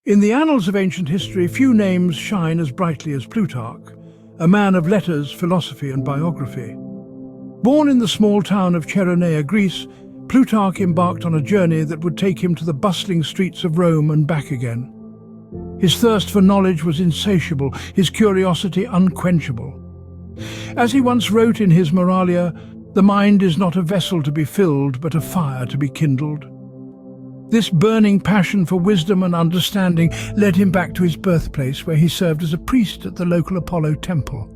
In the annals of ancient history, few names shine as brightly as Plutarch, a man of letters, philosophy and biography. Born in the small town of Cheronea, Greece, Plutarch embarked on a journey that would take him to the bustling streets of Rome and back again. His thirst for knowledge was insatiable, his curiosity unquenchable. As he once wrote in his Moralia, "The mind is not a vessel to be filled, but a fire to be kindled." This burning passion for wisdom and understanding led him back to his birthplace, where he served as a priest at the local Apollo temple.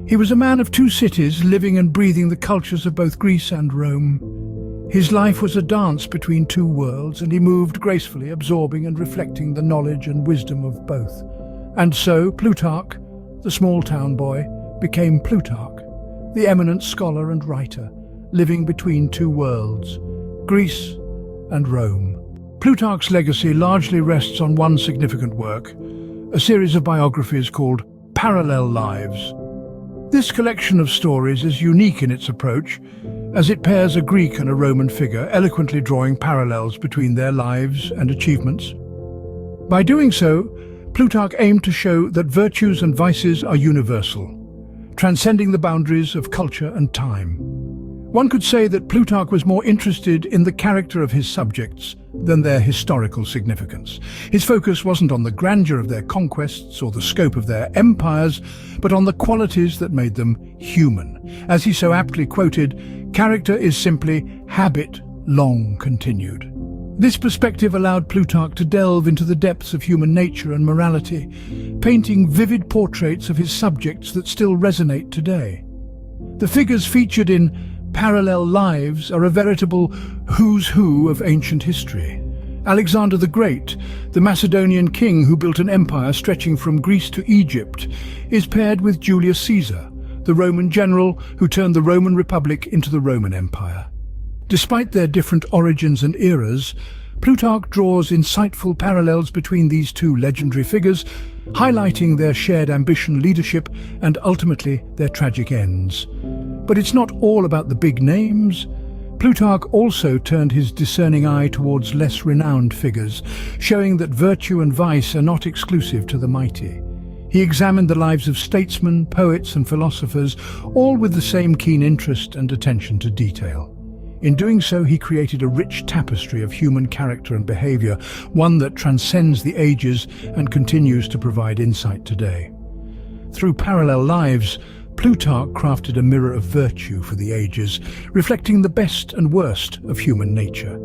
He was a man of two cities, living and breathing the cultures of both Greece and Rome. His life was a dance between two worlds, and he moved gracefully, absorbing and reflecting the knowledge and wisdom of both. And so Plutarch, the small-town boy, became Plutarch, the eminent scholar and writer, living between two worlds, Greece and Rome. Plutarch's legacy largely rests on one significant work, a series of biographies called Parallel Lives. This collection of stories is unique in its approach, as it pairs a Greek and a Roman figure, eloquently drawing parallels between their lives and achievements. By doing so, Plutarch aimed to show that virtues and vices are universal, transcending the boundaries of culture and time. One could say that Plutarch was more interested in the character of his subjects than their historical significance. His focus wasn't on the grandeur of their conquests or the scope of their empires, but on the qualities that made them human. As he so aptly quoted, "Character is simply habit long continued." This perspective allowed Plutarch to delve into the depths of human nature and morality, painting vivid portraits of his subjects that still resonate today. The figures featured in Parallel Lives are a veritable who's who of ancient history. Alexander the Great, the Macedonian king who built an empire stretching from Greece to Egypt, is paired with Julius Caesar, the Roman general who turned the Roman Republic into the Roman Empire. Despite their different origins and eras, Plutarch draws insightful parallels between these two legendary figures, highlighting their shared ambition, leadership, and ultimately their tragic ends. But it's not all about the big names. Plutarch also turned his discerning eye towards less renowned figures, showing that virtue and vice are not exclusive to the mighty. He examined the lives of statesmen, poets, and philosophers, all with the same keen interest and attention to detail. In doing so, he created a rich tapestry of human character and behavior, one that transcends the ages and continues to provide insight today. Through Parallel Lives, Plutarch crafted a mirror of virtue for the ages, reflecting the best and worst of human nature.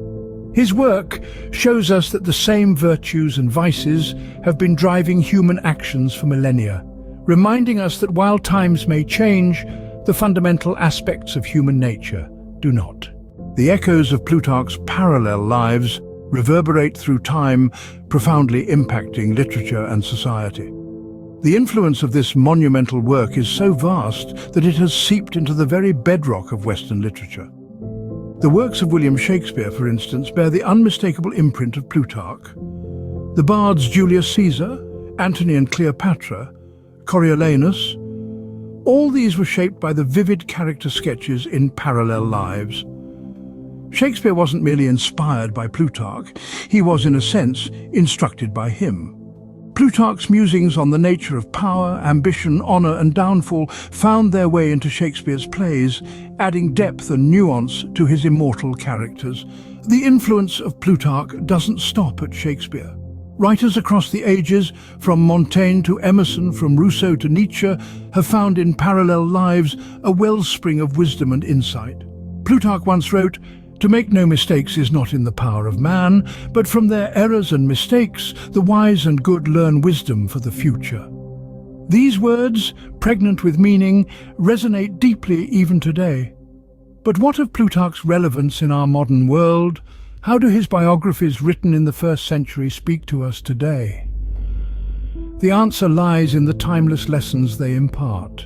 His work shows us that the same virtues and vices have been driving human actions for millennia, reminding us that while times may change, the fundamental aspects of human nature do not. The echoes of Plutarch's Parallel Lives reverberate through time, profoundly impacting literature and society. The influence of this monumental work is so vast that it has seeped into the very bedrock of Western literature. The works of William Shakespeare, for instance, bear the unmistakable imprint of Plutarch. The bards Julius Caesar, Antony and Cleopatra, Coriolanus, all these were shaped by the vivid character sketches in Parallel Lives. Shakespeare wasn't merely inspired by Plutarch, he was, in a sense, instructed by him. Plutarch's musings on the nature of power, ambition, honor, and downfall found their way into Shakespeare's plays, adding depth and nuance to his immortal characters. The influence of Plutarch doesn't stop at Shakespeare. Writers across the ages, from Montaigne to Emerson, from Rousseau to Nietzsche, have found in Parallel Lives a wellspring of wisdom and insight. Plutarch once wrote, "To make no mistakes is not in the power of man, but from their errors and mistakes the wise and good learn wisdom for the future." These words, pregnant with meaning, resonate deeply even today. But what of Plutarch's relevance in our modern world? How do his biographies written in the first century speak to us today? The answer lies in the timeless lessons they impart.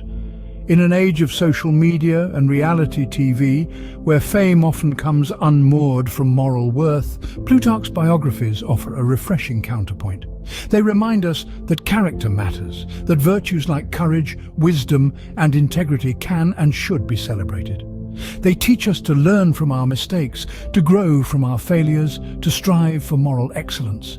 In an age of social media and reality TV, where fame often comes unmoored from moral worth, Plutarch's biographies offer a refreshing counterpoint. They remind us that character matters, that virtues like courage, wisdom, and integrity can and should be celebrated. They teach us to learn from our mistakes, to grow from our failures, to strive for moral excellence.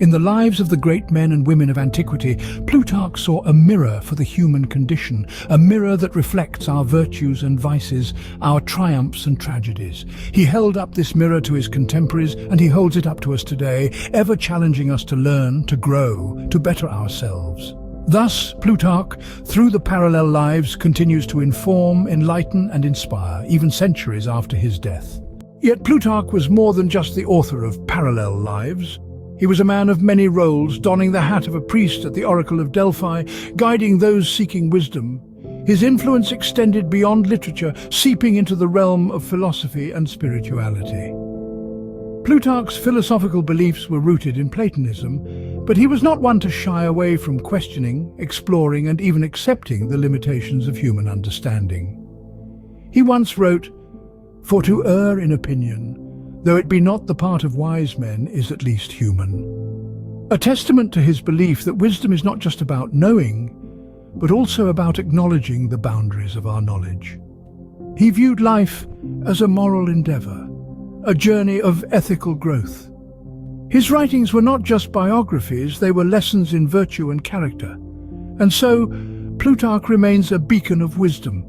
In the lives of the great men and women of antiquity, Plutarch saw a mirror for the human condition, a mirror that reflects our virtues and vices, our triumphs and tragedies. He held up this mirror to his contemporaries, and he holds it up to us today, ever challenging us to learn, to grow, to better ourselves. Thus, Plutarch, through the parallel lives, continues to inform, enlighten, and inspire, even centuries after his death. Yet Plutarch was more than just the author of parallel lives. He was a man of many roles, donning the hat of a priest at the Oracle of Delphi, guiding those seeking wisdom. His influence extended beyond literature, seeping into the realm of philosophy and spirituality. Plutarch's philosophical beliefs were rooted in Platonism, but he was not one to shy away from questioning, exploring, and even accepting the limitations of human understanding. He once wrote, "For to err in opinion, though it be not the part of wise men, is at least human." A testament to his belief that wisdom is not just about knowing, but also about acknowledging the boundaries of our knowledge. He viewed life as a moral endeavor, a journey of ethical growth. His writings were not just biographies, they were lessons in virtue and character. And so, Plutarch remains a beacon of wisdom,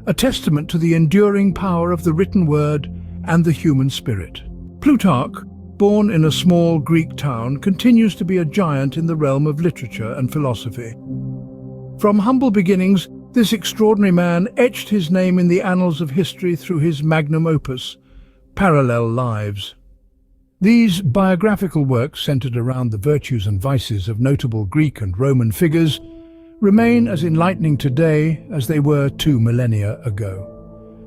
a testament to the enduring power of the written word and the human spirit. Plutarch, born in a small Greek town, continues to be a giant in the realm of literature and philosophy. From humble beginnings, this extraordinary man etched his name in the annals of history through his magnum opus, Parallel Lives. These biographical works, centered around the virtues and vices of notable Greek and Roman figures, remain as enlightening today as they were 2 millennia ago.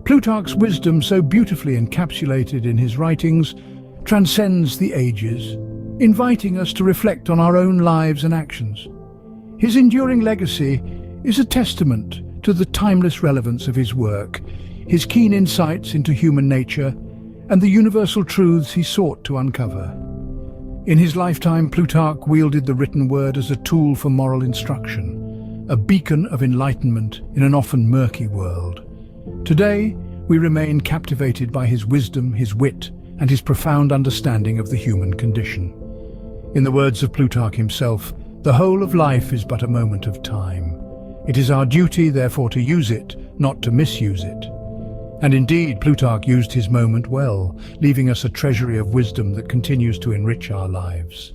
Plutarch's wisdom, so beautifully encapsulated in his writings, transcends the ages, inviting us to reflect on our own lives and actions. His enduring legacy is a testament to the timeless relevance of his work, his keen insights into human nature, and the universal truths he sought to uncover. In his lifetime, Plutarch wielded the written word as a tool for moral instruction, a beacon of enlightenment in an often murky world. Today, we remain captivated by his wisdom, his wit, and his profound understanding of the human condition. In the words of Plutarch himself, "The whole of life is but a moment of time. It is our duty, therefore, to use it, not to misuse it." And indeed, Plutarch used his moment well, leaving us a treasury of wisdom that continues to enrich our lives.